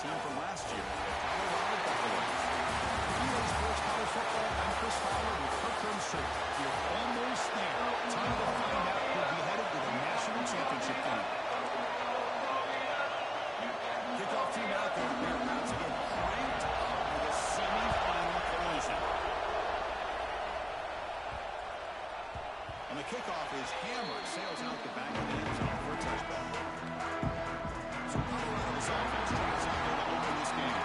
team from last year, the Colorado Buffaloes. PA Sports College Football, I'm Chris Fowler with Kirkland Shirt. You're almost there. Time to find out who'll be headed to the national championship game. Kickoff team out there. They're about to get cranked up with a semi-final collision. And the kickoff is hammered, sails out the back of the end zone for a touchback. So Colorado's offense tries out there to open this game.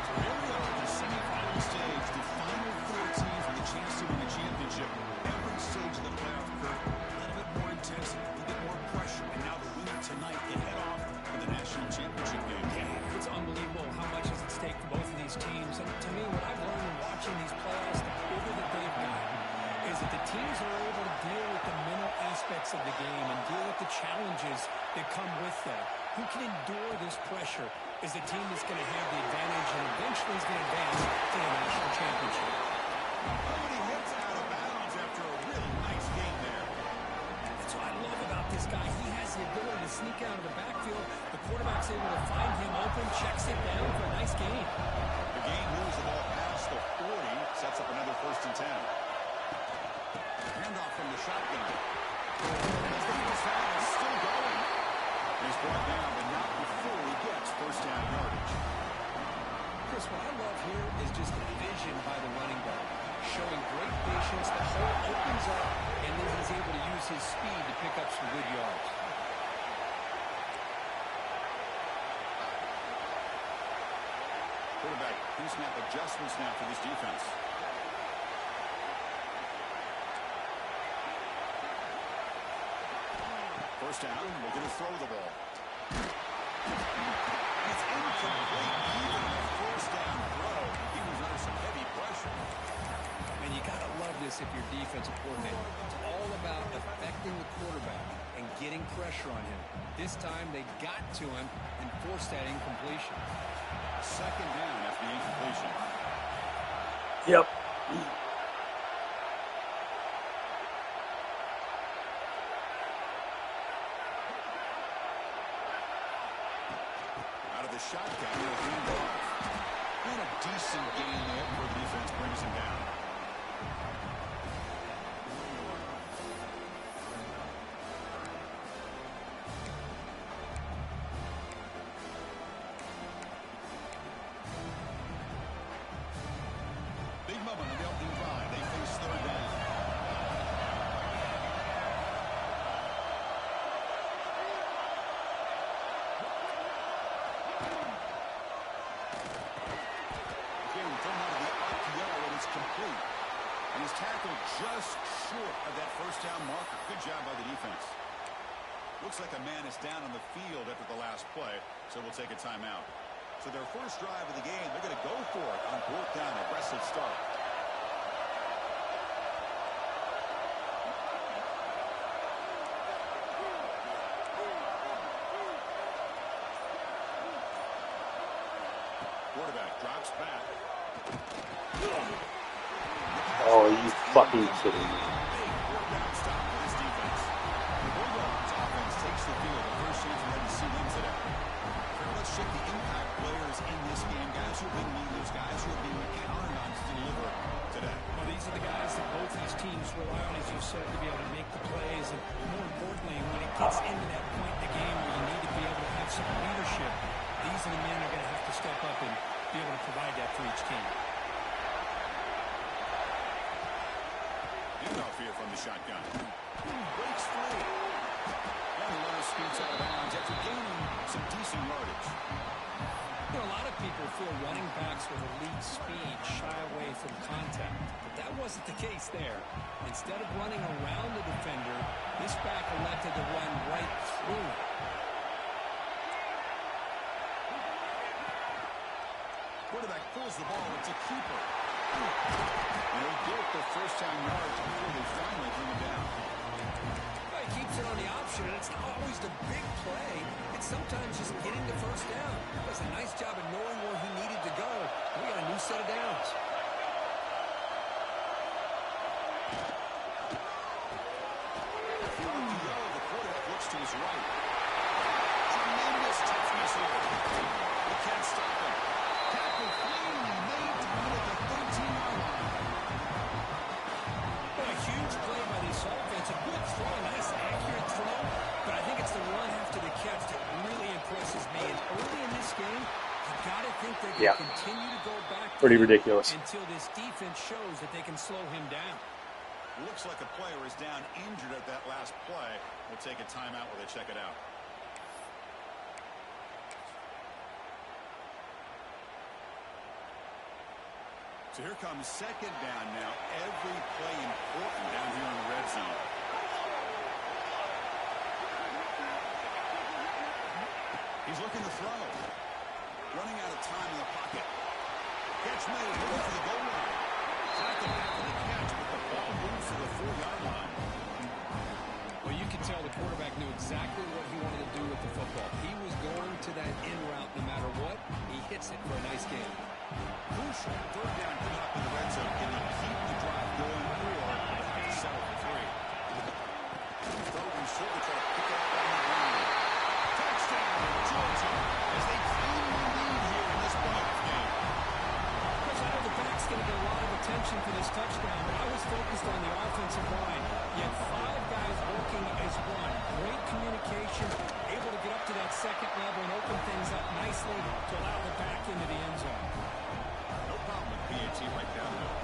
So here we are at the semi-final stage, the final four teams with a chance to win the championship. Every stage of the playoff curve, a little bit more intense, a little bit more pressure. And now the winner tonight can head off for the national championship game. Yeah, it's unbelievable how much is at stake for both of these teams. And to me, what I've learned in watching these playoffs, the bigger that they've gotten, is that the teams are able to deal with the mental aspects of the game and deal with the challenges that come with that. Who can endure this pressure is the team that's going to have the advantage and eventually is going to advance to the national championship. Nobody hits out of bounds after a really nice game there. That's what I love about this guy. He has the ability to sneak out of the backfield. The quarterback's able to find him open, checks it down for a nice gain. The game moves the ball past the 40, sets up another 1st and 10. Handoff from the shotgun. As the first down is still going. He's brought down, but not before he gets first down yardage. Chris, what I love here is just the vision by the running back. Showing great patience, the hole opens up, and then he's able to use his speed to pick up some good yards. Quarterback, pre-snap adjustments now for this defense. First down, looking to throw the ball. It's incomplete, even on a first down throw. He was under some heavy pressure. And you got to love this if you're defensive coordinator. It's all about affecting the quarterback and getting pressure on him. This time they got to him and forced that incompletion. Second down after the incompletion. Yep. Shotgun, he'll hand off. And a decent gain there where the defense brings him down. Big moment on the opening drive. They face 3rd down. Complete. And he's tackled just short of that first down marker. Good job by the defense. Looks like a man is down on the field after the last play, so we'll take a timeout. So their first drive of the game, they're going to go for it on 4th down. Aggressive start. Quarterback drops back. Oh, are you fucking kidding me? Let's check the impact players in this game. Guys who have been leaders, guys who have been counted on to deliver today. Well, these are the guys that both these teams rely on, as you said, to be able to make the plays. And more importantly, when it gets into that point in the game where you need to be able to have some leadership, these are the men that are going to have to step up and be able to provide that for each team. Handoff here from the shotgun. Breaks free. And the runner scoots out of bounds after gaining some decent yardage. You know, a lot of people feel running backs with elite speed shy away from contact. But that wasn't the case there. Instead of running around the defender, this back elected to run right through it. Quarterback pulls the ball. It's a keeper. And they built their first down yards before they finally bring it down. Well, he keeps it on the option, and it's not always the big play. It's sometimes just getting the first down. He does a nice job of knowing where he needed to go. We got a new set of downs. The quarterback looks to his right. Tremendous toughness here. He can't stop this game, you got to think they're going to continue to go back pretty ridiculous until this defense shows that they can slow him down. Looks like a player is down injured at that last play. We'll take a timeout while they check it out. So here comes second down now. Every play important down here in the red zone. He's looking to throw. Running out of time in the pocket. Catch made. Looking for the goal line. Tackled after the catch, but the ball moves to the 4-yard line. Well, you can tell the quarterback knew exactly what he wanted to do with the football. He was going to that in route no matter what. He hits it for a nice game. Crucial. Third down coming up in the red zone. Can they keep the drive going, or they have to settle for 3? Throw short to try to pick up on the ground. Touchdown, Georgia, as they claim the lead here in this playoff game. Because I know the back's going to get a lot of attention for this touchdown, but I was focused on the offensive line. You had 5 guys working as one. Great communication, able to get up to that second level and open things up nicely to allow the back into the end zone. No problem with PAT right down there.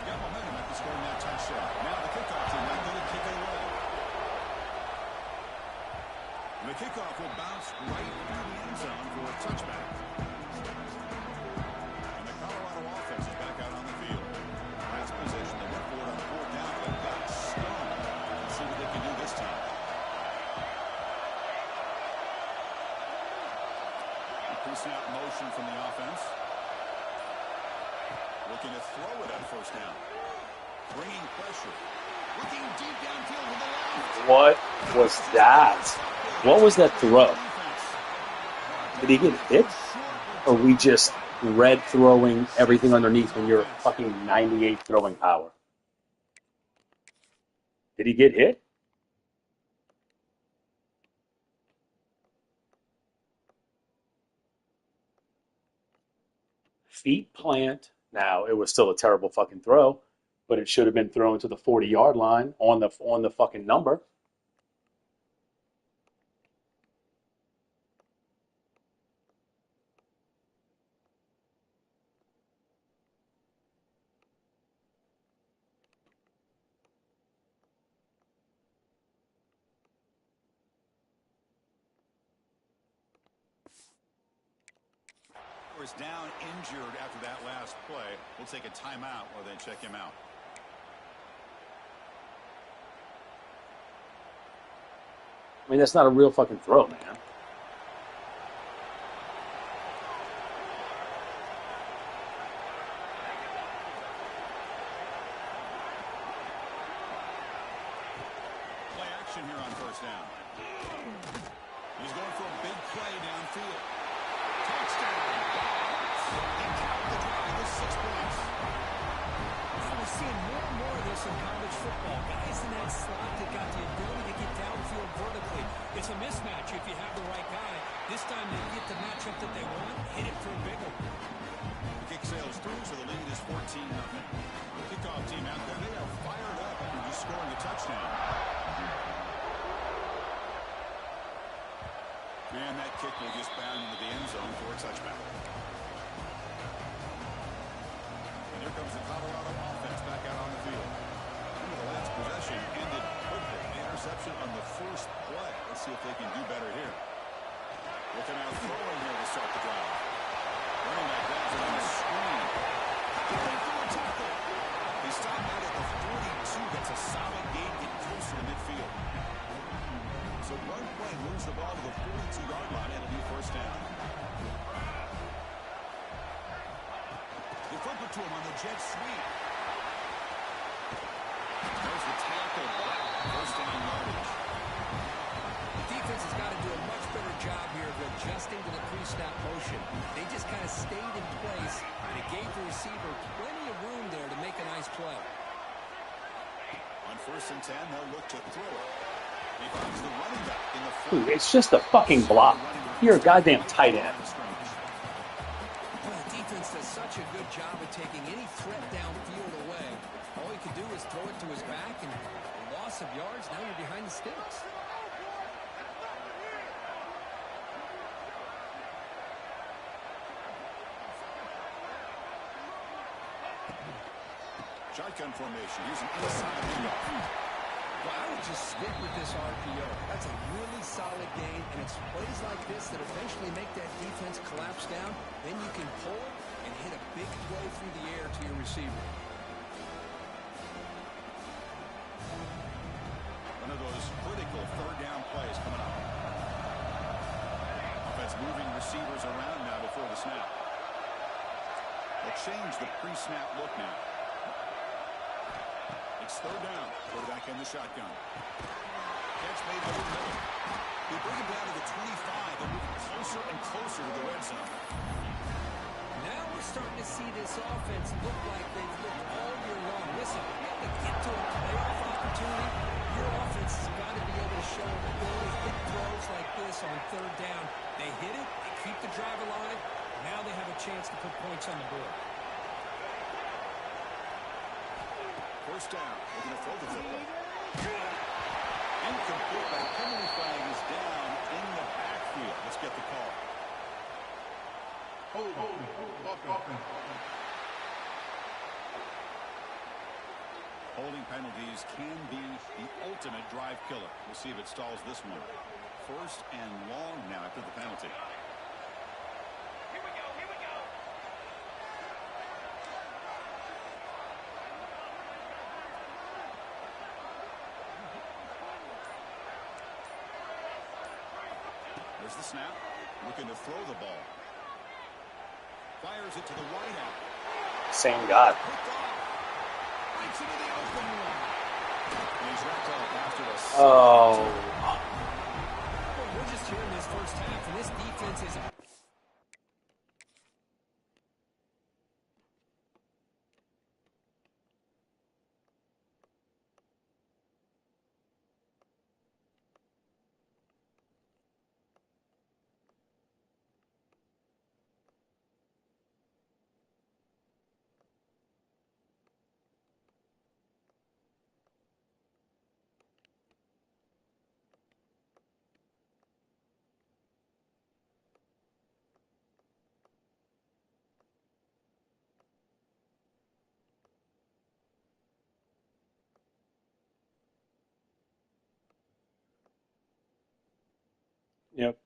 Got momentum after scoring that touchdown. Now the kickoff team not going to kick it away. And the kickoff will bounce right into the end zone for a touchback. And the Colorado offense is back out on the field. Last possession, they went for it on 4th down, but got stoned. Let's see what they can do this time. Pre-snap motion from the offense. Looking to throw it on 1st down. Bringing pressure. Looking deep downfield with the left. What was that? What was that throw? Did he get hit? Or we just red throwing everything underneath when you're fucking 98 throwing power? Did he get hit? Feet plant. Now, it was still a terrible fucking throw, but it should have been thrown to the 40-yard line on the fucking number. Is down injured after that last play. We'll take a timeout while they check him out. I mean, that's not a real fucking throw, man. Play action here on 1st down. He's going for a big play downfield. Touchdown. He capped the drive with 6 points. Now we're seeing more and more of this in college football. Guys in that slot that got the ability to get downfield vertically. It's a mismatch if you have the right guy. This time they get the matchup that they want, hit it for a big one. The kick sails through, so the lead is 14-0. The kickoff team out there, they are fired up after just scoring a touchdown. And that kick will just bound into the end zone for a touchback. And here comes the Colorado offense back out on the field. The last possession ended quickly. The interception on the first play. Let's see if they can do better here. Looking out throwing here to start the drive. Running back grabs it on the screen. Going through a tackle. They stop out at the 42. That's a solid gain, get closer to midfield. So one play moves the ball to the 42-yard line. It'll be 1st down. They flip it to him on the jet sweep. There's the tackle. 1st down yardage. The defense has got to do a much better job here of adjusting to the pre-snap motion. They just kind of stayed in place, and it gave the receiver plenty of room there to make a nice play. On 1st and 10, they'll look to throw it. He finds the running back in the Dude, it's just a fucking block. You're a goddamn tight end. Well, the defense does such a good job of taking any threat downfield away. All he can do is throw it to his back, and a loss of yards, now you're behind the sticks. shotgun formation. Here's an inside handoff. Well, I would just stick with this RPO. That's a really solid gain, and it's plays like this that eventually make that defense collapse down. Then you can pull and hit a big throw through the air to your receiver. One of those critical third down plays coming up. Offense moving receivers around now before the snap. They'll change the pre-snap look now. It's third down. Quarterback in the shotgun. Catch made over the middle. They bring him down to the 25. They're moving closer and closer to the red zone. Now we're starting to see this offense look like they've looked all year long. Listen, to get to a playoff opportunity, your offense has got to be able to show the ability to hit throws like this on third down. They hit it, they keep the drive alive. Now they have a chance to put points on the board. First down. They're going to throw the football. Incomplete. That penalty flag is down in the backfield. Let's get the call. Holding penalties can be the ultimate drive killer. We'll see if it stalls this one. First and long now after the penalty. There's the snap. Looking to throw the ball. Fires it to the wide out. Same guy. Right into the open one. And he's wrapped up after the... Oh. Well, we're just here in this first half, and this defense is... Yep.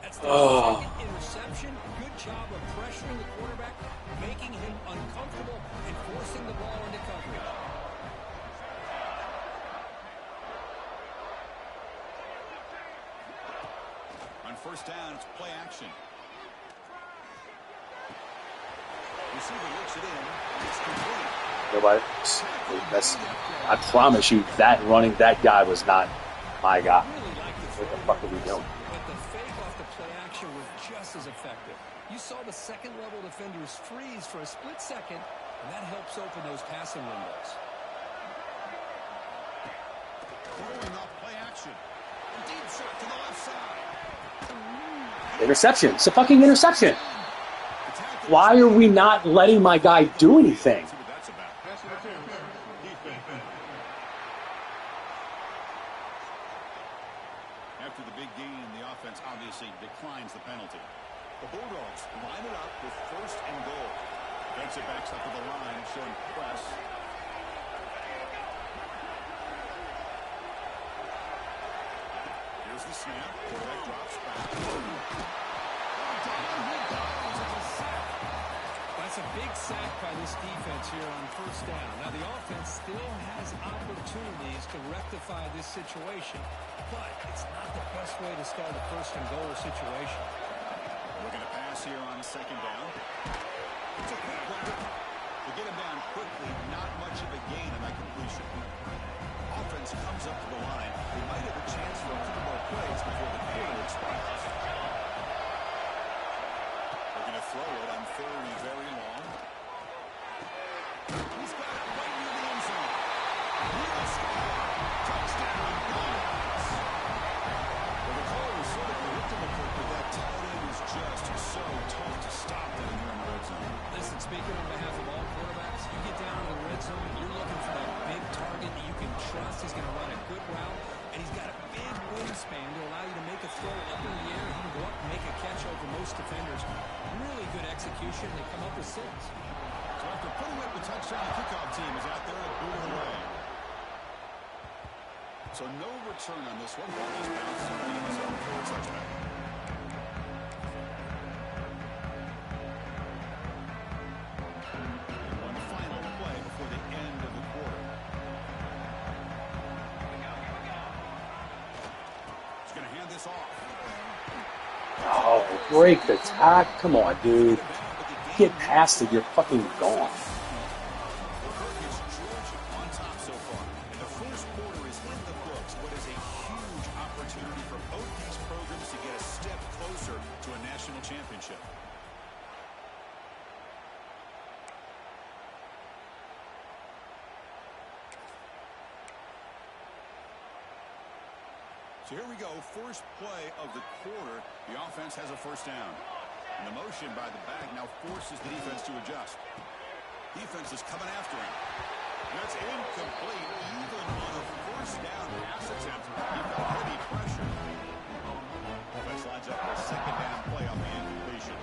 That's their second interception. Good job of pressuring the quarterback, making him uncomfortable, and forcing the ball into coverage. On first down, it's play action. Receiver looks it in, and it's complete. Nobody. I promise you, that running, that guy was not my guy. What the fuck are we doing? But the fake off the play action was just as effective. You saw the second-level defenders freeze for a split second, and that helps open those passing windows. Throwing off play action. A deep shot to the left side. Interception. It's a fucking interception. Why are we not letting my guy do anything? See what that's about. After the big gain, the offense obviously declines the penalty. The Bulldogs line it up with first and goal. Defensive backs up to the line, showing press. Here's the snap. Quarterback drops back. That's a big sack by this defense here on first down. Now, the offense still has opportunities to rectify this situation, but it's not the best way to start a first and goal situation. We're going to pass here on second down. It's a quick one. To get him down quickly, not much of a gain on that completion. Offense comes up to the line. They might have a chance for a couple more plays before the quarter expires. They're going to throw it on third and very long. He's got it right near the end zone. Real score. Touchdown, Bulldogs. Well, the call was sort of predictable, but that tight end is just so tough to stop down here in the red zone. Listen, speaking on behalf of all quarterbacks, you get down to the red zone, you're looking for that big target that you can trust. He's going to run a good route, and he's got a big wingspan to allow you to make a throw up in the air. He can go up and make a catch over most defenders. Really good execution. They come up with 6. So After putting up the touchdown, the kickoff team is out there to boot it away. So no return on this one. Ball just bounces in the end zone for a touchback. And one final play before the end of the quarter. He's going to hand this off. Oh, break the tack. Come on, dude. Get past it. You're fucking gone. On top so far. The first quarter is in the books. What is a huge opportunity for both these programs to get a step closer to a national championship. So here we go. First play of the quarter. The offense has a first down. And the motion by the back now forces the defense to adjust. Defense is coming after him. That's incomplete. Even on a first down pass attempt, you've got heavy pressure. Offense lines up for a second down play on the incompletion.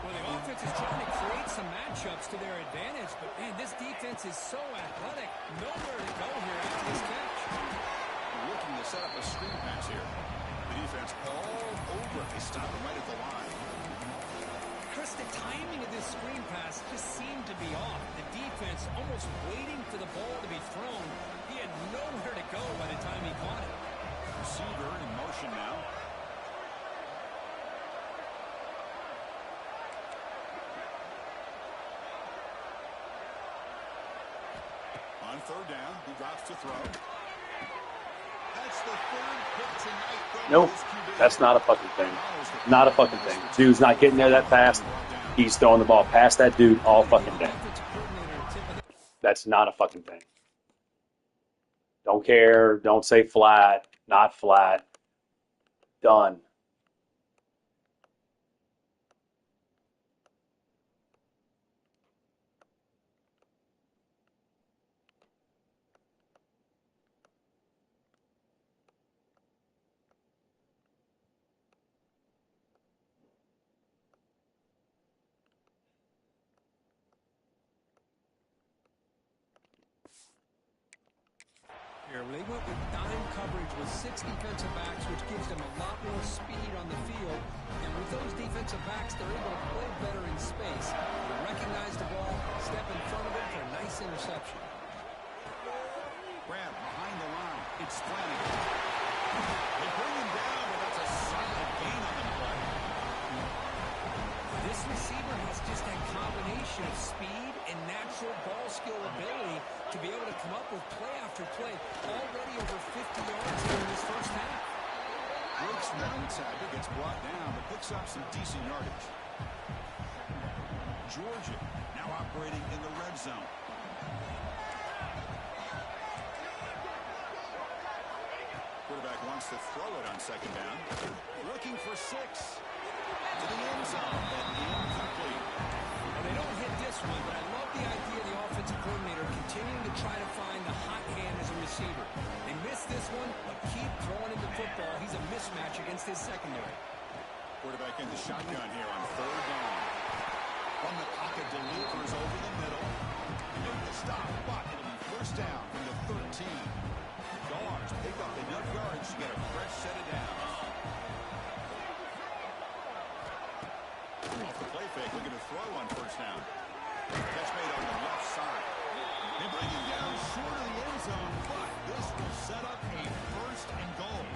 Well, the offense is trying to create some matchups to their advantage, but, man, this defense is so athletic. Nowhere to go here after this catch. Looking to set up a screen pass here. The defense all over it. They stop him right at the line. Chris, the timing of this screen pass just seemed to be off. The defense almost waiting for the ball to be thrown. He had nowhere to go by the time he caught it. Receiver in motion now. On third down, he drops to throw. That's the third pick tonight. Nope. That's not a fucking thing. Not a fucking thing. Dude's not getting there that fast. He's throwing the ball past that dude all fucking day. That's not a fucking thing. Don't care. Don't say flat. Not flat. Done. They went with dime coverage with 6 defensive backs, which gives them a lot more speed on the field. And with those defensive backs, they're able to play better in space. They recognize the ball, step in front of it for a nice interception. Grab behind the line. It's Flanagan. They bring him down, but that's a solid gain on the play. This receiver has just that combination of speed and natural ball skill ability to be able to come up with play after play. Already over 50 yards here in this first half. Breaks one tackle, gets brought down, but picks up some decent yardage. Georgia now operating in the red zone. Quarterback wants to throw it on second down. Looking for 6. To the end zone, and incomplete. Well, they don't hit this one, but I love the idea of the offensive coordinator continuing to try to find the hot hand as a receiver. They missed this one, but keep throwing him the football. He's a mismatch against his secondary. Quarterback in the shotgun here on third down. From the pocket, delivers over the middle. He made the stop, but it'll be first down from the 13. Guards pick up enough yards to get a fresh set of downs. Off the play fake, looking to throw on first down. Catch made on the left side. They bring him down short of the end zone, but this will set up a first and goal.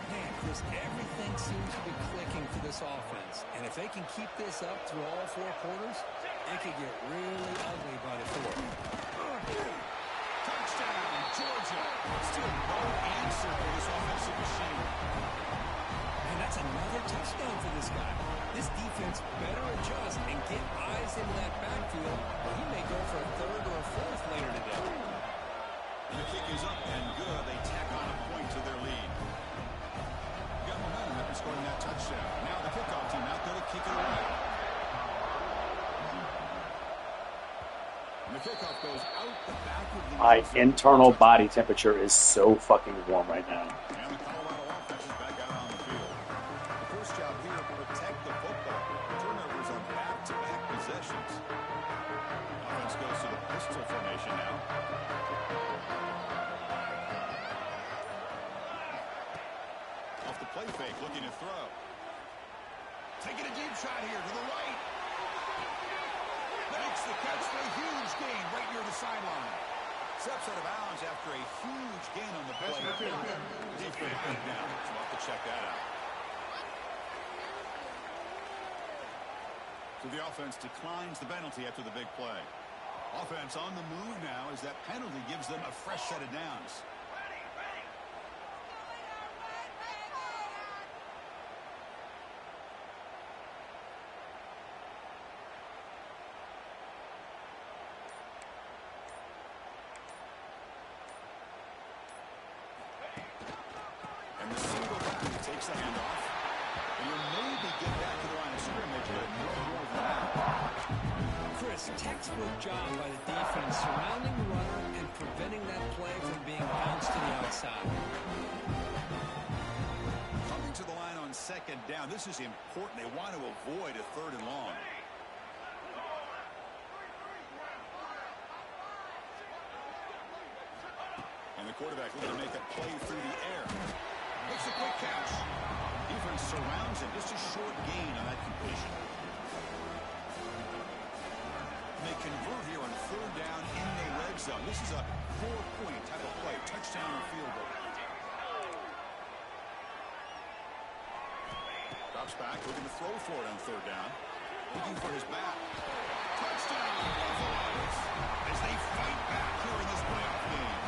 Man, Chris, everything seems to be clicking for this offense. And if they can keep this up through all 4 quarters, it could get really ugly by the 4th. Touchdown, Georgia. Still no answer for this offensive machine. And that's another touchdown for this guy. This defense better adjust and get eyes into that backfield, or he may go for a 3rd or a 4th later today. And the kick is up and good. They tack on a point to their lead. Got momentum after scoring that touchdown. Now the kickoff team out there to kick it away. And the kickoff goes out the back of the My internal body temperature is so fucking warm right now. And the Colorado offense is back out on the field. The first job here, protect the football. Turnovers on back-to-back possessions. off the play fake, looking to throw. Taking a deep shot here to the right. Makes the catch for a huge gain right near the sideline. Steps out of bounds after a huge gain on the play. He's a flag down, so we'll have to check that out. So the offense declines the penalty after the big play. Offense on the move now as that penalty gives them a fresh set of downs. And the single back takes the handoff. And will maybe get back to the line of scrimmage, but no more than that. Chris, textbook job by the defense surrounding the runner and preventing that play from being bounced to the outside. Coming to the line on second down. This is important. They want to avoid a third and long. And the quarterback looking to make a play through the air. Makes a quick catch. Defense surrounds him. Just a short gain on that completion. They convert here on third down in the red zone. This is a 4-point type of play. Touchdown or field goal. Drops back, looking to throw for it on third down. Looking for his back. Touchdown, Buffaloes, as they fight back here in this playoff game.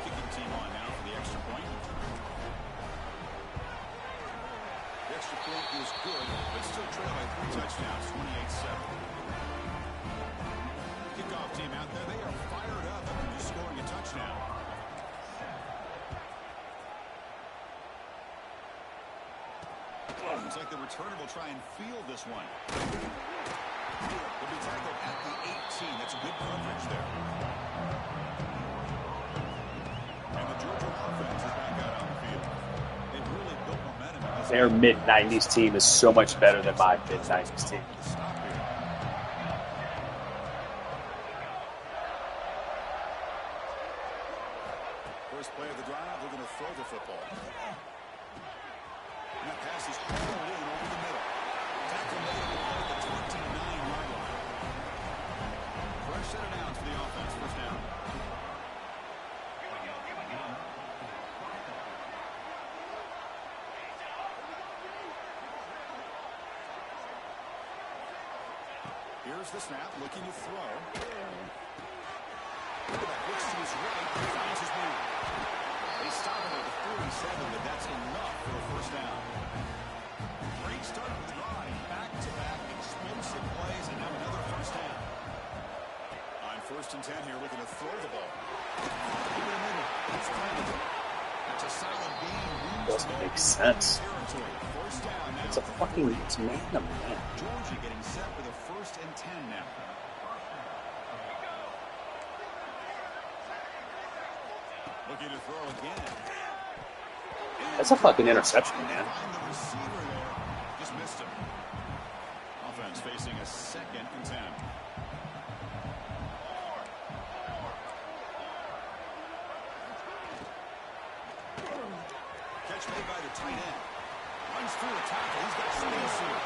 Kicking team on now for the extra point. The extra point is good, but still trail by 3 touchdowns, 28-7. Kickoff team out there, they are fired up after just scoring a touchdown. Looks like the returner will try and field this one. Will be tackled at the 18. That's good coverage there. And the Georgia offense is back out on the field. They've really built momentum. Their mid-90s team is so much better than my mid-90s team. First play of the drive, we're going to throw the football. And that pass is hauled in over the middle. Tackle made at the 29-yard line. Fresh set of downs for the offense. First down. Here's the snap, looking to throw. Quarterback looks to his right, finds his man. They stop him at the 47, but that's enough for a first down. Great start with the drive. Back-to-back explosive plays, and now another first down. On 1st and 10 here, looking to throw the ball. Give it a minute. It's planted. That's a solid gain. Doesn't make sense. First down now. It's man-to-man. Georgia getting set for the 1st and 10 now. Looking to throw again. That's a fucking interception, man. The receiver there just missed him. Offense facing a 2nd and 10. Catch made by the tight end. Runs through a tackle. He's got space here.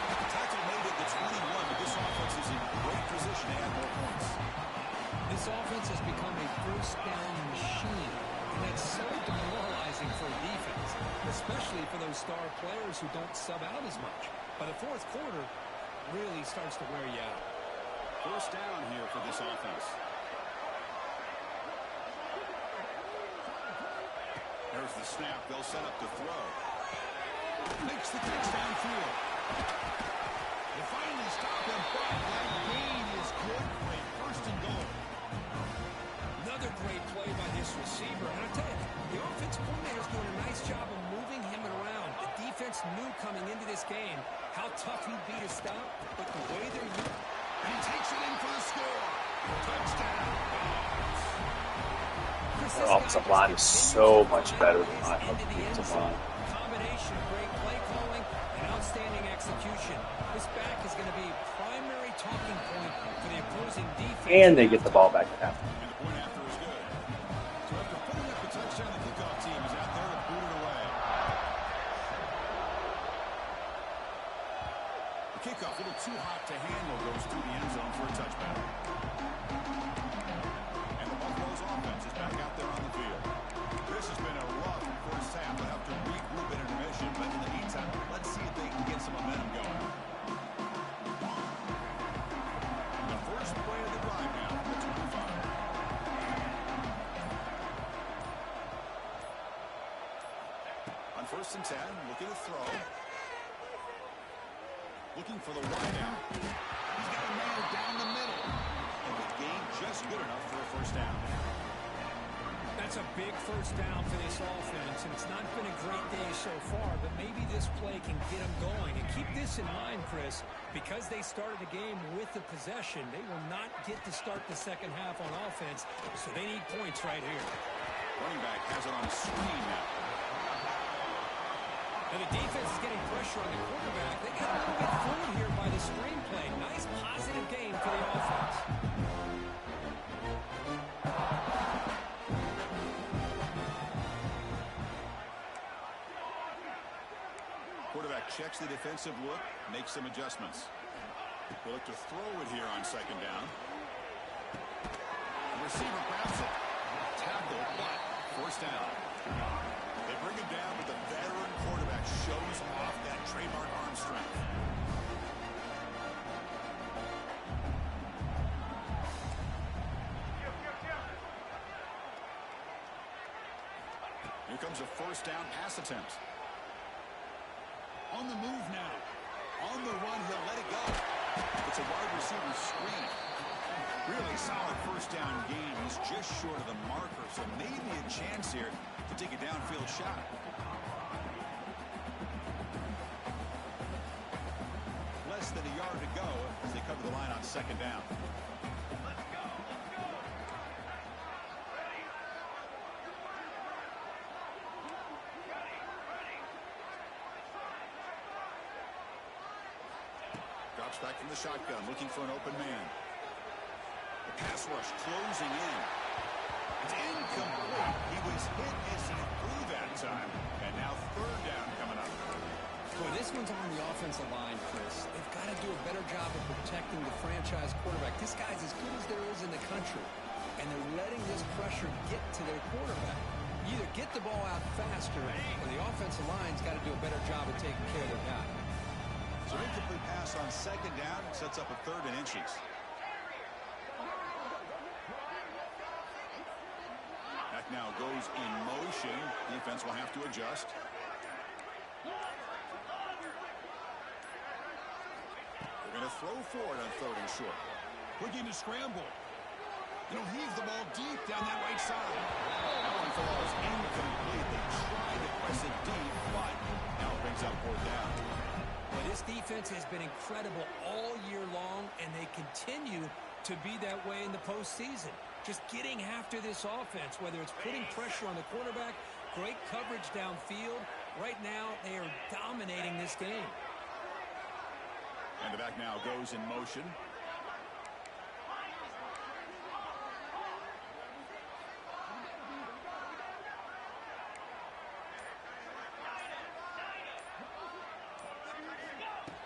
The tackle made at the 21, but this offense is in great position to add more points. This offense has become a first down machine, and that's so demoralizing for a defense, especially for those star players who don't sub out as much. By the 4th quarter, really starts to wear you out. First down here for this offense. There's the snap. They'll set up to throw. Makes the catch downfield. They finally stop him, but that gain is good for a 1st and goal. Another great play by this receiver. And I tell you, the offense coordinator is doing a nice job of moving him around. The defense knew coming into this game how tough he'd be to stop, but the way they're using. And he takes it in for the score. Touchdown. Their offensive line is so much better than my offensive line. Combination of great play calling and outstanding execution. This back is going to be a primary talking point for the opposing defense. And they get the ball back at half. And the point after is good. So after putting up a too hot to handle, goes through the end zone for a touchback. And the Buffalo's offense is back out there on the field. This has been a rough first half. They'll have to regroup in intermission, but in the meantime, let's see if they can get some momentum going. The first play of the drive now, the 25. On 1st and 10, looking to throw. Looking for the wideout. He's got a man down the middle. And the gain just good enough for a first down. That's a big first down for this offense, and it's not been a great day so far, but maybe this play can get them going. And keep this in mind, Chris, because they started the game with the possession, they will not get to start the second half on offense, so they need points right here. Running back has it on the screen now. And the defense is getting pressure on the quarterback. They got a little bit fooled here by the screenplay. Nice positive game for the offense. Quarterback checks the defensive look, makes some adjustments. We'll look to throw it here on 2nd down. The receiver grabs it. Tackle, but first down. They bring him down, but the veteran quarterback shows off that trademark arm strength. Here comes a first down pass attempt. On the move now. On the run, he'll let it go. It's a wide receiver screen. Really solid first down gain. He's just short of the marker, so maybe a chance here to take a downfield shot. Less than a yard to go as they cover the line on 2nd down. Drops back from the shotgun, looking for an open man. The pass rush closing in. It's incomplete. He was hit as he threw that time. And now 3rd down coming up. Boy, this one's on the offensive line, Chris. They've got to do a better job of protecting the franchise quarterback. This guy's as good as there is in the country. And they're letting this pressure get to their quarterback. Either get the ball out faster, or the offensive line's got to do a better job of taking care of their guy. So incomplete pass on 2nd down sets up a 3rd and inches. Back now goes in motion. Defense will have to adjust. They're going to throw forward on 3rd and short. Looking to scramble. He'll heave the ball deep down that right side. That one falls incomplete. They tried to press it deep, but now it brings up 4th down. Well, this defense has been incredible all year long, and they continue to be that way in the postseason. Just getting after this offense, whether it's putting pressure on the quarterback, great coverage downfield. Right now, they are dominating this game. And the back now goes in motion.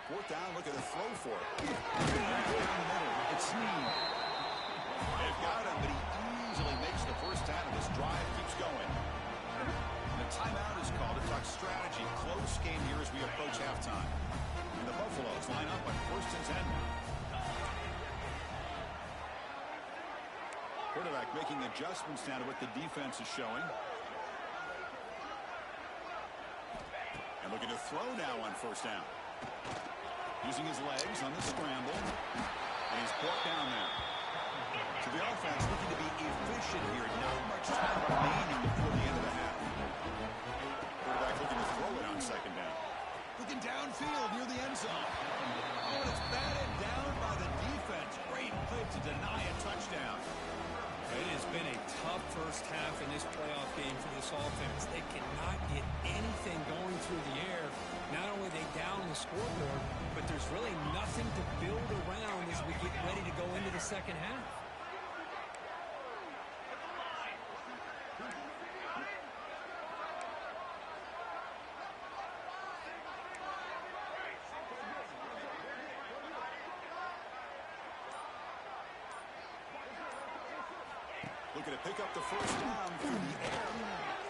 Fourth down, look at the throw for it. Down the middle, it's Snead. They've got him, but he easily makes the first down, and this drive keeps going. And a timeout is called to talk strategy. Close game here as we approach halftime. And the Buffaloes line up on 1st and 10 now. Quarterback making adjustments now to what the defense is showing. And looking to throw now on 1st down. Using his legs on the scramble. And he's brought down there. So the offense looking to be efficient here. Not much time remaining before the end of the half. Quarterback looking to throw it on 2nd down. Looking downfield near the end zone. Oh, and it's batted down by the defense. Great play to deny a touchdown. It has been a tough first half in this playoff game for this offense. They cannot get anything going through the air. Not only are they down the scoreboard, but there's really nothing to build around as we get ready to go into the second half. pick up the first down through the air.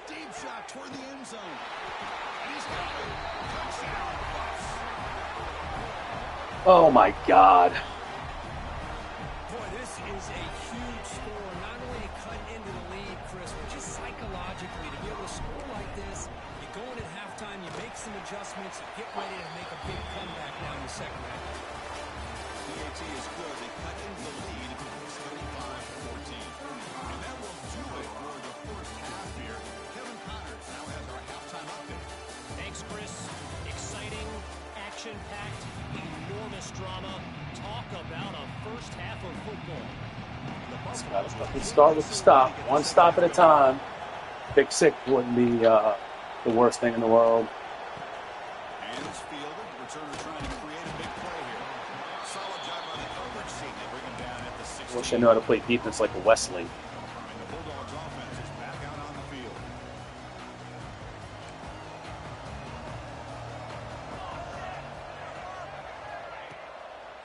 Deep shot toward the end zone. And he's got it. Touchdown, Buffs. Oh, my God. Boy, this is a huge score, not only to cut into the lead, Chris, but just psychologically to be able to score like this. You go in at halftime, you make some adjustments, you get ready to make a big comeback now in the second half. DAT is good. They cut into the lead 75-14. And that will do it for the first half here. Kevin Connors now has our halftime update. Thanks, Chris. Exciting, action-packed, enormous drama. Talk about a first half of football. Let's fucking start with the stop. One stop at a time. Pick six wouldn't be the worst thing in the world. And it's fielded. Returner trying to create a big play here. Solid job by the coverage team. They bring him down at the 16. Wish I knew how to play defense like a Wesley. And the Bulldogs offense is back out on the field.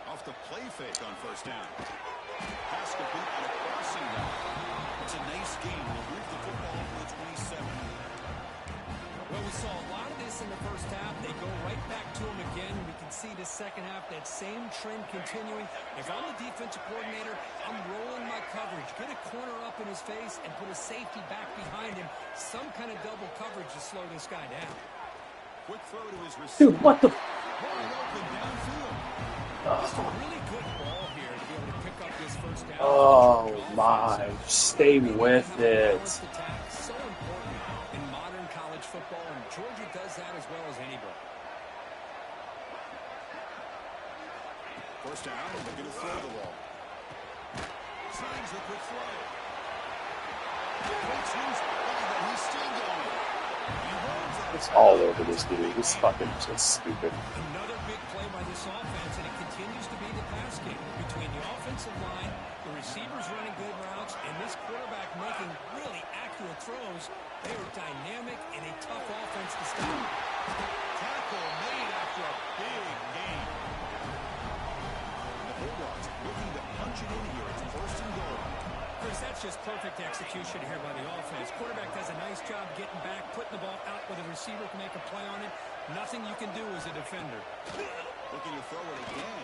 Off the play fake on first down. Pass complete on a crossing route. It's a nice game. We'll move the football for the 27. Well, we saw a lot of this in the first half. They go right back to him again. We can see the second half, that same trend continuing. If I'm the defensive coordinator, I'm rolling my coverage. Get a corner up in his face and put a safety back behind him. Some kind of double coverage to slow this guy down. Quick throw to his receiver. Dude, what the... Wide open downfield. Just a really good ball here to be able to pick up this first down. Oh, my. Stay with it. So important in modern college football, and Georgia does that as well as anybody. First down, they're going to throw the ball. Signs the quick throw. Breaks loose. But he's still going. He runs it. It's all over this dude. This fucking just stupid. Another big play by this offense, and it continues to be the pass game between the offensive line, the receivers running good routes, and this quarterback making really accurate throws. They are dynamic and a tough offense to stop. Tackle made after a big gain. The Bulldogs looking to punch it in here. It's first and goal. Chris, that's just perfect execution here by the offense. Quarterback does a nice job getting back, putting the ball out where the receiver can make a play on it. Nothing you can do as a defender. Looking to throw it again.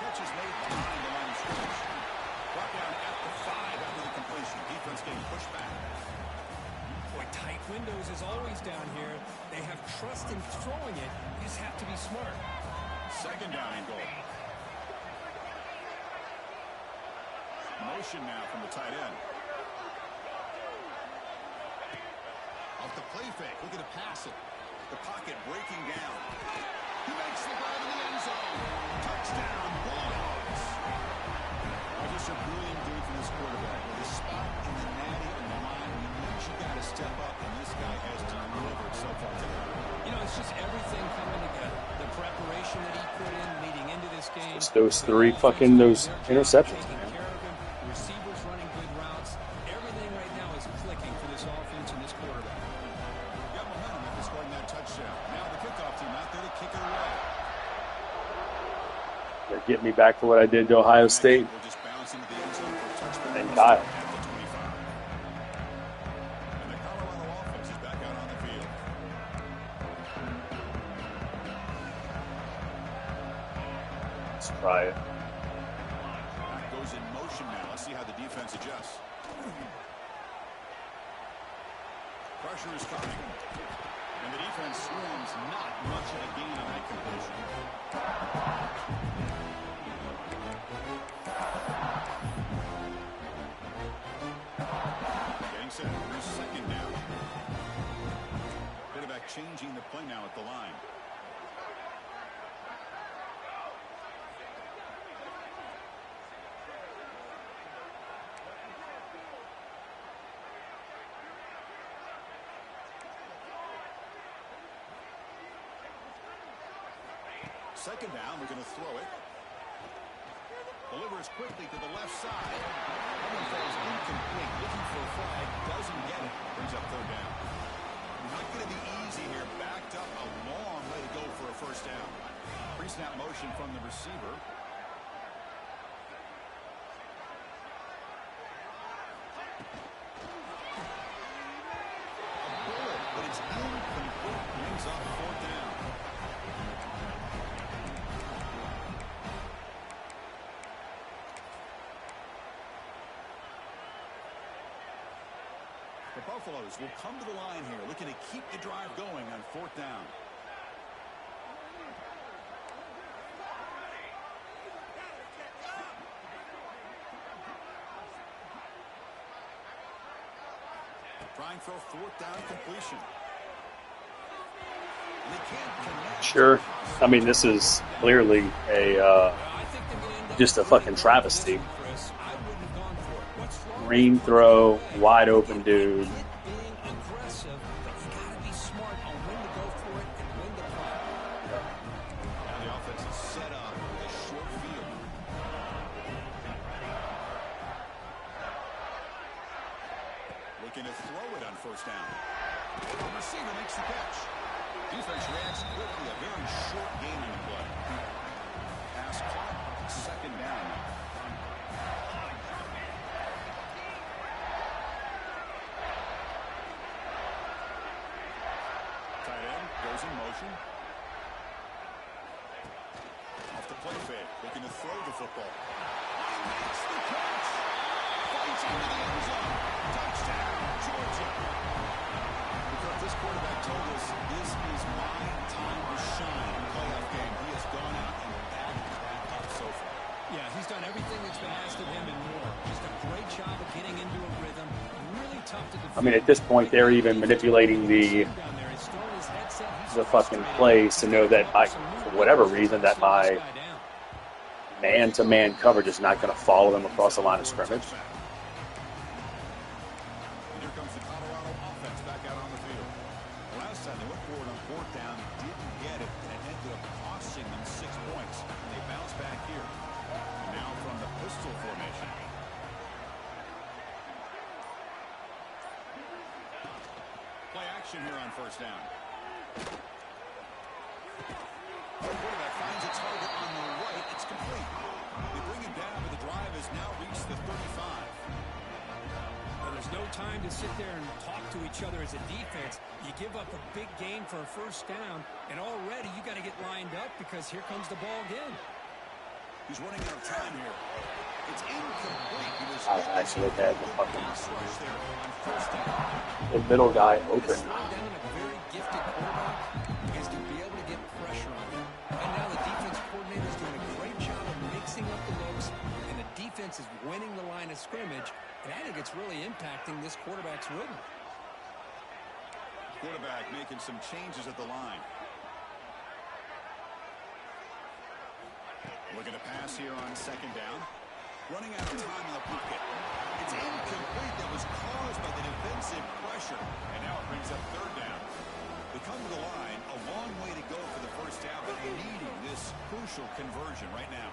Catch is made behind the line of scrimmage. Brought down at the 5 after the completion. Defense getting pushed back. Boy, tight windows is always down here. They have trust in throwing it. You just have to be smart. Second down and goal. Motion now from the tight end. Off the play fake, looking to pass it. The pocket breaking down. He makes the grab in the end zone. Touchdown, Bulldogs. Just a brilliant day for this quarterback. With a spot in the natty on the line, he knows you got to step up, and this guy has delivered so far today. You know, it's just everything coming together. The preparation that he put in leading into this game. Just those three fucking those interceptions, man. Receivers running good routes. Everything right now is clicking for this offense and this quarterback. Got momentum after scoring that touchdown. Now the kickoff team out there to kick it away. They're getting me back to what I did to Ohio State. We'll just bounce into the end zone for a touchdown. And Kyle. At the 25. And the Colorado offense is back out on the field. Let's try it. Back goes in motion now. Let's see how the defense adjusts. Pressure is coming. And the defense swarms not much of a gain on that completion. Getting set for his second down. Quarterback changing the play now at the line. Second down, we're going to throw it. Delivers quickly to the left side. That one falls incomplete. Looking for a flag. Doesn't get it. Brings up third down. Not going to be easy here. Backed up a long way to go for a first down. Pre-snap motion from the receiver. The Buffaloes will come to the line here, looking to keep the drive going on 4th down. Trying for a 4th down completion. And they can't connect. Sure. I mean, this is clearly a just a fucking travesty. Green throw, wide open dude. Looking to throw it on 1st down. The receiver makes the catch. Defense reacts quickly. A very short game in the play. Pass caught. 2nd down. Tight end goes in motion. Off the play fake. Looking to throw the football. He makes the catch. Fights into the end zone. Touchdown, Georgia. Because this quarterback told us this is my time to shine in a playoff game. He has gone out and backed that up so far. Yeah, he's done everything that's been asked of him and more. Just a great job of getting into a rhythm. Really tough to defend. I mean, at this point, they're even manipulating the fucking plays to know that for whatever reason, that my man-to-man coverage is not going to follow them across the line of scrimmage. Here on 1st down. The quarterback finds a target on the right. It's complete. They bring him down, but the drive has now reached the 35. Well, there's no time to sit there and talk to each other as a defense. You give up a big gain for a 1st down, and already you got to get lined up because here comes the ball again. He's running out of time here. It's incomplete. He was I actually had the fucking there on 1st down. the middle guy open. Slowing down a very gifted quarterback is to be able to get pressure on him. And now the defense coordinator is doing a great job of mixing up the looks, and the defense is winning the line of scrimmage. And I think it's really impacting this quarterback's rhythm. Quarterback making some changes at the line. Looking to pass here on 2nd down. Running out of time in the pocket. It's incomplete. That was caused by the defensive pressure. And now it brings up 3rd down. They come to the line. A long way to go for the 1st down, but they're needing this crucial conversion right now.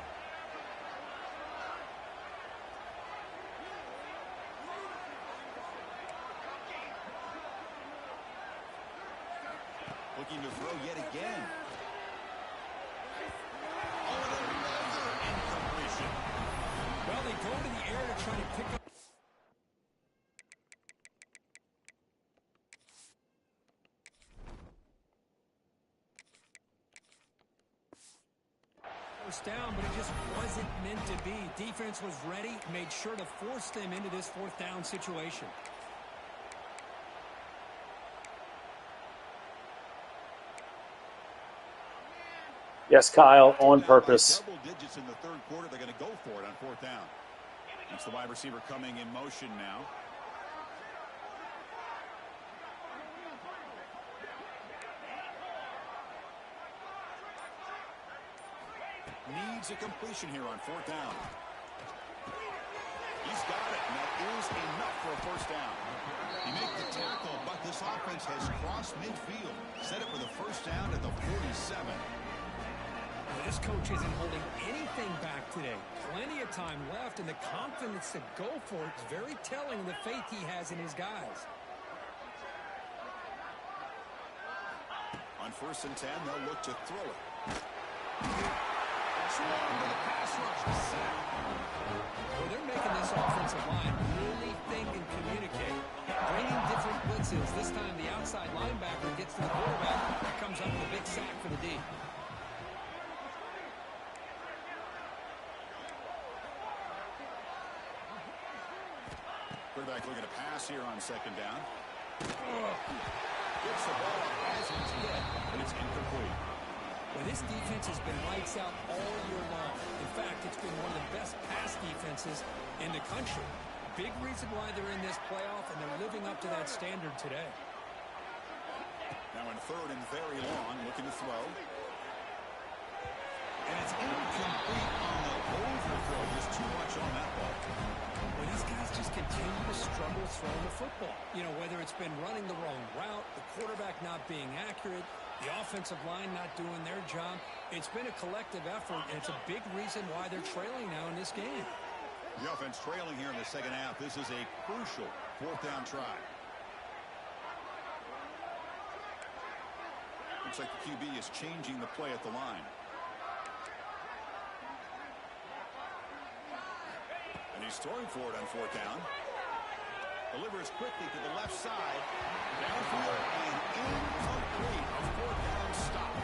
Looking to throw yet again. Well, they go to the air to try to pick up. First down, but it just wasn't meant to be. Defense was ready, made sure to force them into this 4th down situation. Yes, Kyle, on purpose. Double digits in the 3rd quarter. They're going to go for it on 4th down. It's the wide receiver coming in motion now. Needs a completion here on 4th down. He's got it, and that is enough for a 1st down. He made the tackle, but this offense has crossed midfield. Set it for the 1st down at the 47. Well, this coach isn't holding anything back today. Plenty of time left, and the confidence to go for it is very telling of the faith he has in his guys. On 1st and 10, they'll look to throw it. The pass rush is set. Well, they're making this offensive line really think and communicate. Bringing different blitzes. This time the outside linebacker gets to the quarterback and comes up with a big sack for the D. Quarterback Looking to pass here on second down. Gets the ball as it's hit, and it's incomplete. Well, this defense has been lights out all year long. In fact, it's been one of the best pass defenses in the country. Big reason why they're in this playoff, and they're living up to that standard today. Now in third and very long, looking to throw. And it's incomplete on the overthrow. Just too much on that ball. Well, these guys just continue to struggle throwing the football. You know, whether it's been running the wrong route, the quarterback not being accurate, the offensive line not doing their job. It's been a collective effort, and it's a big reason why they're trailing now in this game. The offense trailing here in the second half. This is a crucial fourth down try. Looks like the QB is changing the play at the line. And he's throwing for it on fourth down. Delivers quickly to the left side. Downfield and incomplete. A fourth down stop.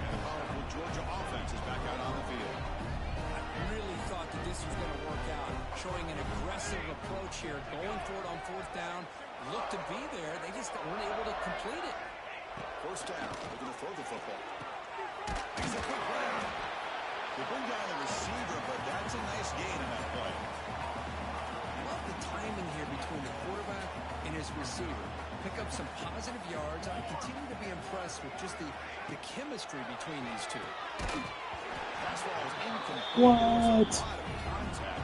And the powerful Georgia offense is back out on the field. I really thought that this was going to work out. Showing an aggressive approach here. Going for it on fourth down. Looked to be there. They just weren't able to complete it. First down. They're going to throw the football. He's a quick grab. They bring down the receiver, but that's a nice gain in that play. Love the timing here between the quarterback and his receiver. Pick up some positive yards. I continue to be impressed with just the chemistry between these two. Fastball is incomplete. What? There was a lot of contact.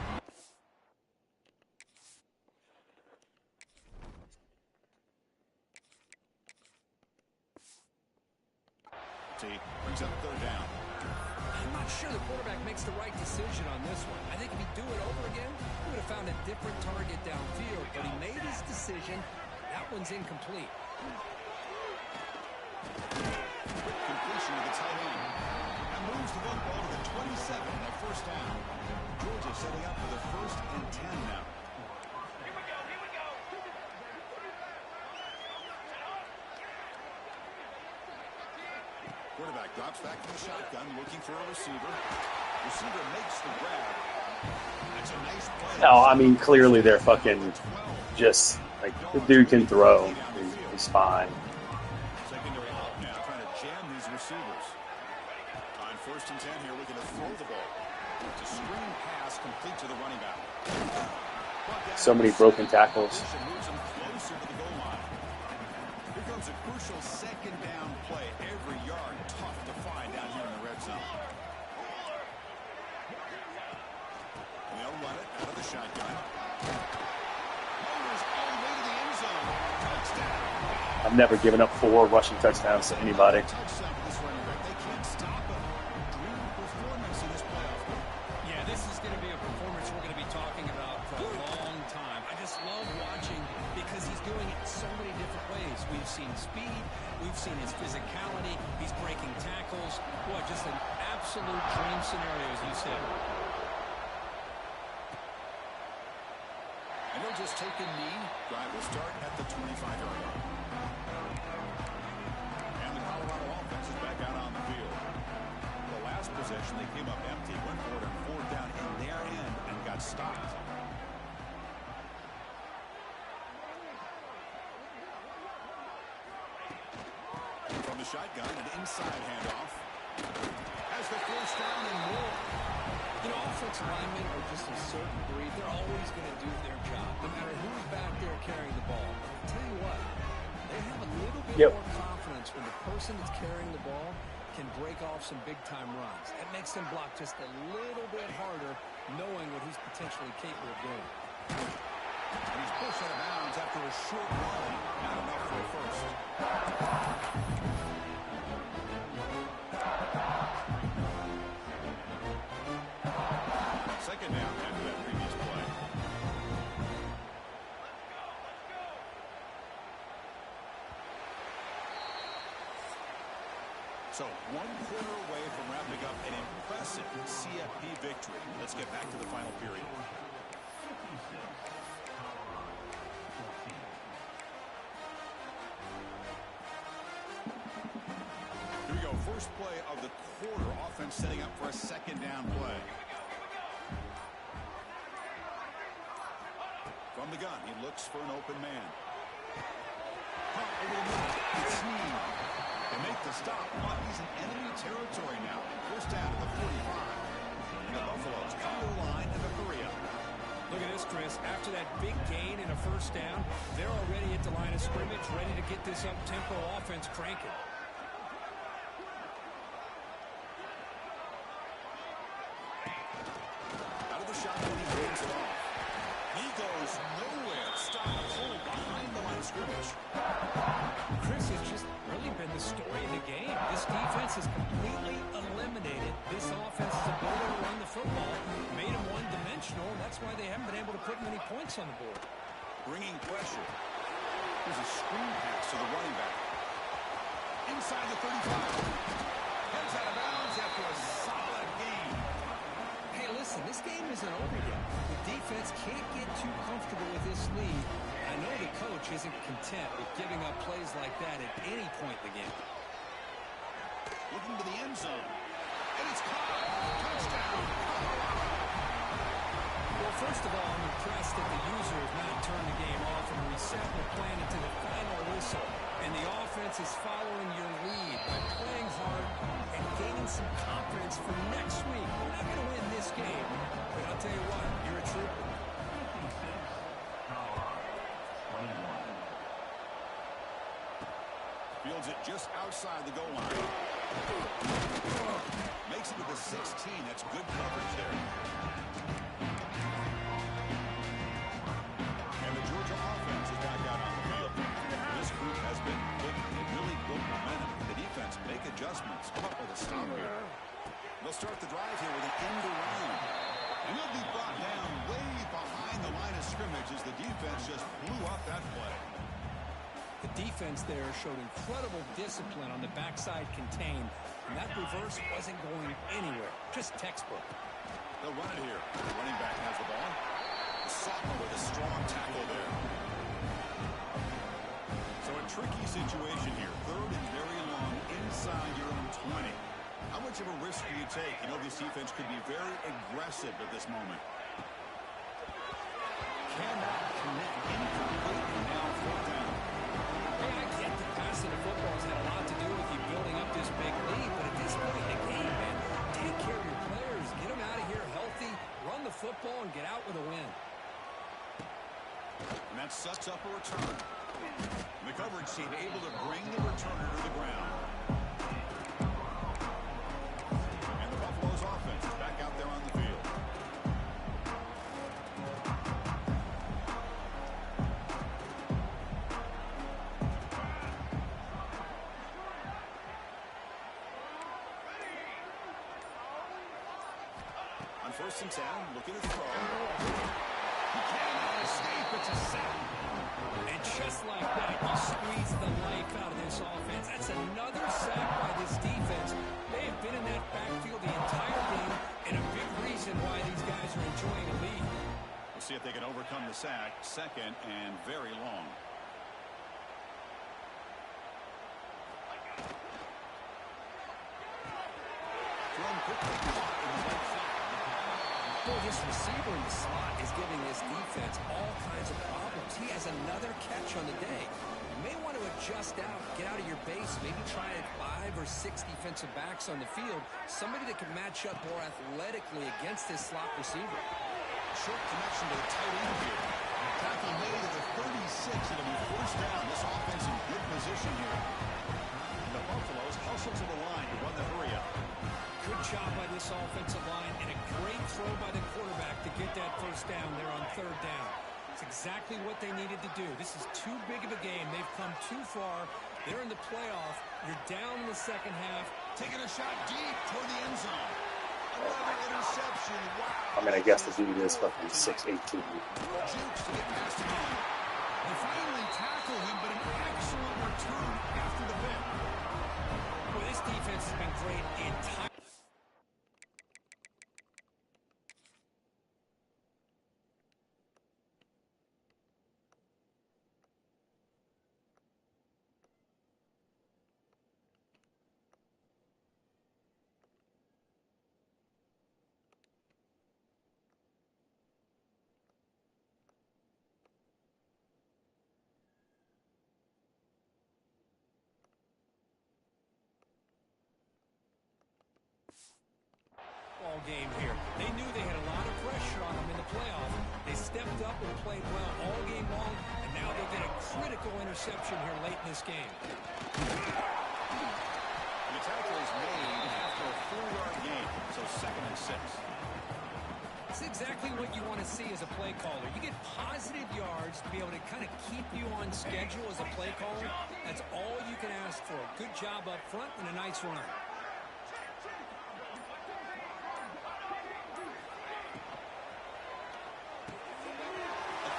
Brings up third down. I'm not sure the quarterback makes the right decision on this one. I think if he'd do it over again, he would have found a different target downfield. But he made his decision. That one's incomplete. Quick completion to the tight end. That moves the football to the 27 on that first down. Georgia setting up for the 1st and 10 now. Quarterback drops back to the shotgun, looking for a receiver. Receiver makes the grab. That's a nice play. No, I mean, clearly they're fucking just, like, the dude can throw. He's fine. Secondary out now, trying to jam these receivers. On 1st and 10 here, looking to throw the ball. It's a screen pass complete to the running back. So many broken tackles. Moves him closer to the goal line. Here comes a crucial second down play. Every yard tough to find down here in the red zone. And they'll run it out of the shotgun. Motors all the way to the end zone. Touchdown. I've never given up 4 rushing touchdowns to anybody. Touchdown for this running back. They can't stop him. Dream performance in this playoff game. Yeah, this is going to be a performance we're going to be talking about for a long time. I just love watching because he's doing it so many different ways. We've seen speed. We've seen his physicality. He's breaking tackles. Boy, just an absolute dream scenario, as you said. And they'll just take a knee. Drive will start at the 25-yard line. And the Colorado offense is back out on the field. The last possession, they came up empty, went for it on fourth down in their end and got stopped. From the shotgun, an inside handoff. Has the first down and more. You know, offensive linemen are just a certain breed. They're always going to do their job, no matter who's back there carrying the ball. I'll tell you what, they have a little bit more confidence when the person that's carrying the ball can break off some big-time runs. That makes them block just a little bit harder, knowing what he's potentially capable of doing. And he's pushed out of bounds after a short run. Not enough for a first. Second down after that previous play. So 1 quarter away from wrapping up an impressive CFP victory. Let's get back to the final period. Here we go. First play of the quarter. Offense setting up for a second down play. From the gun. He looks for an open man. Pump over the middle. It's Snead. They make the stop, but he's in enemy territory now. First down at the 45. And the Buffaloes come to the line in a hurry up. Look at this, Chris. After that big gain and a first down, they're already at the line of scrimmage, ready to get this up-tempo offense cranking. Out of the shotgun, he hands it off. He goes nowhere. Stop cold behind the line of scrimmage. Chris, has just really been the story of the game. This defense has completely eliminated this offense's ability to run the football, made them one-dimensional, and that's why they haven't been able to put many points on the board. Bringing pressure. Here's a screen pass to the running back. Inside the 35. Heads out of bounds after a solid gain. Hey, listen, this game isn't over yet. The defense can't get too comfortable with this lead. I know the coach isn't content with giving up plays like that at any point in the game. Looking to the end zone. And it's caught. Touchdown. Well, first of all, I'm impressed that the user has not turned the game off and reset the plan into the final whistle. And the offense is following your lead by playing hard and gaining some confidence for next week. We're not going to win this game, but I'll tell you what, you're a trooper. Fields it just outside the goal line. Makes it to the 16. That's good coverage there. And the Georgia offense is back out on the field. This group has been good. They've really built momentum. The defense make adjustments. Come up with a stop here. They'll start the drive here with an end around. And they'll be brought down way behind the line of scrimmage as the defense just blew up that play. The defense there showed incredible discipline on the backside contained, and that reverse wasn't going anywhere, just textbook. They'll run it here. The running back has the ball. The sophomore with a strong tackle there. So a tricky situation here. Third and very long inside your own 20. How much of a risk do you take? You know this defense could be very aggressive at this moment. Cannot connect. Incomplete, and now fourth down. Hey, I get the passing of football has had a lot to do with you building up this big lead, but at this point in the game, man, take care of your players. Get them out of here healthy, run the football, and get out with a win. And that sets up a return. And the coverage team able to bring the returner to the ground. And the Buffaloes offense is back out there on the field. On 1st and 10, looking to throw. He cannot escape. It's a sack. And just like that, you squeeze the life out of this offense. That's another sack by this defense. They have been in that backfield the entire game, and a big reason why these guys are enjoying a lead. We'll see if they can overcome the sack. Second and very long. Thrown quickly in the right side. Boy, this receiver in the slot is giving this defense all kinds of problems. He has another catch on the day. You may want to adjust out, get out of your base, maybe try 5 or 6 defensive backs on the field, somebody that can match up more athletically against this slot receiver. Short connection to the tight end here. Tackle made at the 36. It'll be first down. This offense in good position here. The Buffaloes hustle to the line to run the hurry up. Good job by this offensive line and a great throw by the quarterback to get that first down there on 3rd down. It's exactly what they needed to do. This is too big of a game. They've come too far. They're in the playoff. You're down in the second half. Taking a shot deep toward the end zone. Another interception. Wow. I mean, I guess the dude is fucking 6'18". Jukes to get past him on. They finally tackle him, but an excellent return after the pick. Well, this defense has been great entire. game here. They knew they had a lot of pressure on them in the playoffs. They stepped up and played well all game long, and now they get a critical interception here late in this game. The tackle is made after a 4-yard gain, so 2nd and 6. It's exactly what you want to see as a play caller. You get positive yards to be able to kind of keep you on schedule as a play caller. That's all you can ask for. Good job up front and a nice run. A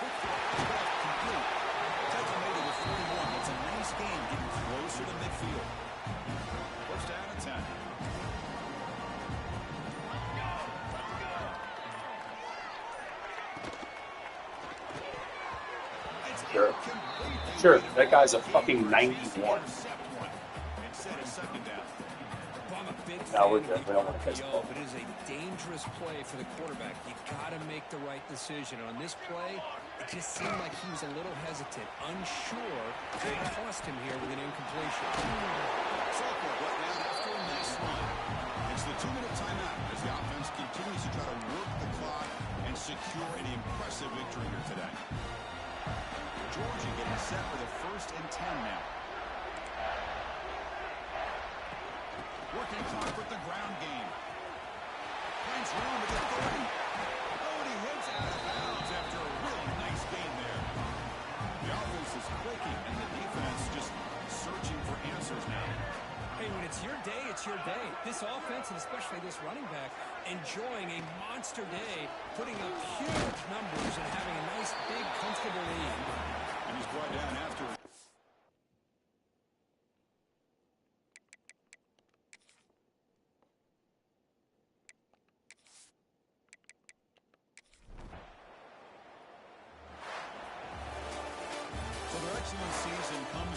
quick throw is complete. Tackle made it to 41. It's a nice game getting closer to midfield. First down and 10. Sure, that guy's a fucking 91. Now we're good. We don't want to catch the ball. But it is a dangerous play for the quarterback. You got to make the right decision. On this play, it just seemed like he was a little hesitant, unsure. Could cost him here with an incompletion. Sophomore brought down after a nice run. It's the 2-minute timeout as the offense continues to try to work the clock and secure an impressive victory here today. Georgia getting set for the 1st and 10 now. Working clock with the ground game. Finds room to get 30. Oh, and he hits out of bounds after a really nice game there. The offense is clicking, and the defense just searching for answers now. Hey, when it's your day, it's your day. This offense, and especially this running back, enjoying a monster day, putting up huge numbers and having a nice, big, comfortable lead. And he's brought down after a